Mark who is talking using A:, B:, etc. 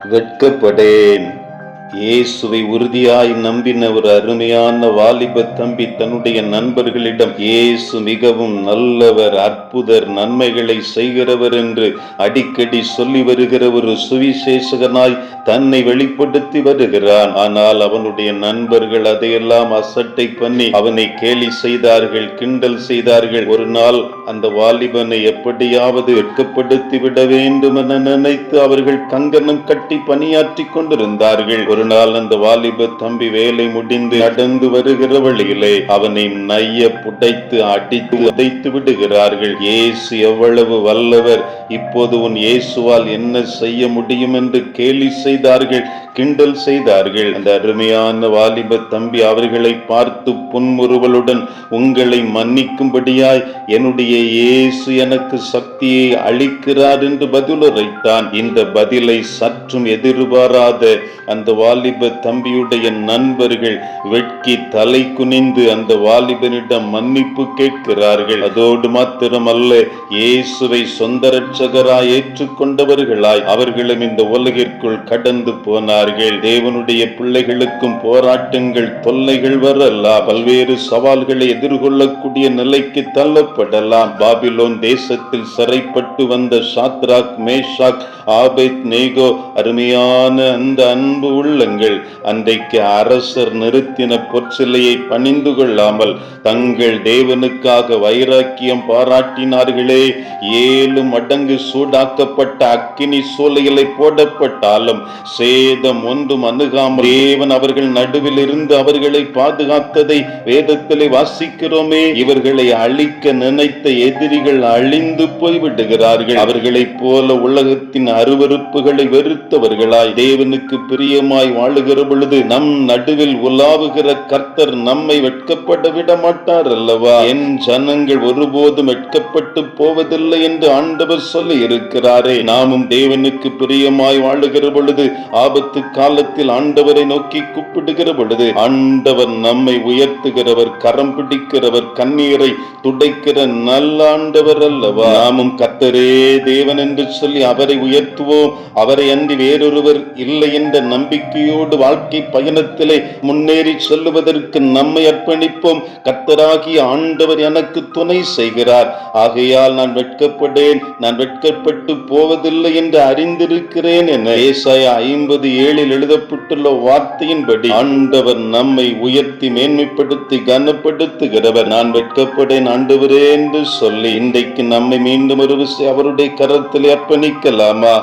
A: வெட்கப்படேன். இயேசுவை உறுதியாய் நம்பின ஒரு அருமையான வாலிப தம்பி தன்னுடைய நண்பர்களிடம் இயேசு மிகவும் நல்லவர், அற்புதர், நன்மைகளை செய்கிறவர் என்று அடிக்கடி சொல்லி வருகிற ஒரு சுவிசேஷகனாய் தன்னை வெளிப்படுத்தி வருகிறான். ஆனால் அவனுடைய நண்பர்கள் அதையெல்லாம் அசட்டை பண்ணி அவனை கேலி செய்தார்கள், கிண்டல் செய்தார்கள். ஒரு நாள் அந்த வாலிபனை எப்படியாவது வெட்கப்படுத்தி விட வேண்டும் என நினைத்து அவர்கள் கங்கணம் கட்டி பணியாற்றி கொண்டிருந்தார்கள். ஒரு நாள் அந்த வாலிப தம்பி வேலை முடிந்து நடந்து வருகிற வழியிலே அவனை நைய புடைத்து அடித்து உதைத்து விடுகிறார்கள். இயேசு எவ்வளவு வல்லவர், இப்போது உன் இயேசுவால் என்ன செய்ய முடியும் என்று கேலி செய்தார்கள், கிண்டல் செய்தார்கள். அந்த அருமையான வாலிப தம்பி அவர்களை பார்த்து புன்முறுவலுடன், உங்களை மன்னிக்கும்படியாய் என்னுடைய இயேசு எனக்கு சக்தியை அளிக்கிறார் என்று பதிலுரைத்தான். இந்த பதிலை சற்றும் எதிர்பாராத அந்த வாலிப தம்பியுடைய நண்பர்கள் வெட்கி தலை குனிந்து அந்த வாலிபனிடம் மன்னிப்பு கேட்கிறார்கள். அதோடு மாத்திரமல்ல, இயேசுவை சொந்த இரட்சகராய் ஏற்றுக்கொண்டவர்களாய் அவர்களும் இந்த உலகிற்குள் கடந்து போனார்கள். தேவனுடைய பிள்ளைகளுக்கும் போராட்டங்கள், தொல்லைகள் வரலாம், பல்வேறு சவால்களை எதிர்கொள்ளக்கூடிய நிலைக்கு தள்ளப்படலாம். பாபிலோன் தேசத்தில் சிறைப்பட்டு வந்த சாத்ராக், மேஷாக், ஆபேத் நேகோ அருமையான அந்த அன்பு உள்ளங்கள் அன்றைக்கு அரசர் நிறுத்தின பொற்சிலையை பணிந்து கொள்ளாமல் தங்கள் தேவனுக்காக வைராக்கியம் பாராட்டினார்களே. 7 மடங்கு சூடாக்கப்பட்ட அக்கினி சூளைகளை போடப்பட்டாலும் சேதம் ஒன்றும் அணுகாமல் தேவன் அவர்கள் நடுவில் இருந்து அவர்களை பாதுகாத்ததை வேதத்திலே வாசிக்கிறோமே. இவர்களை அழிக்க நினைத்த எதிரிகள் அழிந்து போய்விடுகிறார்கள். அவர்களைப் போல உலகத்தின் அருவருப்புகளை வெறுத்தவர்களாய் தேவனுக்கு பிரியமாய் வாழுகிற பொழுது நம் நடுவில் உலாவுகிற கர்த்தர் நம்மை வெட்கப்பட விட மாட்டார் அல்லவா? என் ஜனங்கள் ஒருபோதும் வெட்கப்பட்டு போவதில்லை என்று ஆண்டவர் சொல்லி இருக்கிறாரே. நாமும் தேவனுக்கு பிரியமாய் வாழுகிற பொழுது, ஆபத்து காலத்தில் ஆண்டவரை நோக்கி கூப்பிடுகிற பொழுது ஆண்டவர் நம்மை உயர்த்துகிறவர், கரம் பிடிக்கிறவர், கண்ணீரை துடைக்கிற நல்ல ஆண்டவர் அல்லவா? நாமும் கர்த்தரே தேவன் என்று சொல்லி அவரை உயர்த்துவோம். அவரை அன்றி வேறொருவர் இல்லை என்ற நம்பிக்கையோடு வாழ்க்கை பயணத்திலே முன்னேறி செல்லுவதற்கு நம்மை அர்ப்பணிப்போம். கர்த்தராகிய ஆண்டவர் எனக்கு துணை செய்கிறார், ஆகையால் நான் வெட்கப்படேன், நான் வெட்கப்பட்டு போவதில்லை என்று அறிந்திருக்கிறேன் என ஏசாயா 57 எழுதப்பட்டுள்ள வார்த்தையின்படி ஆண்டவர் நம்மை உயர்த்தி மேன்மைப்படுத்தி கனப்படுத்துகிறவர். நான் வெட்கப்படேன் ஆண்டவரே என்று சொல்லி இன்றைக்கு நம்மை மீண்டும் ஒரு அவருடைய கரத்தில் அர்ப்பணிக்கலாமா?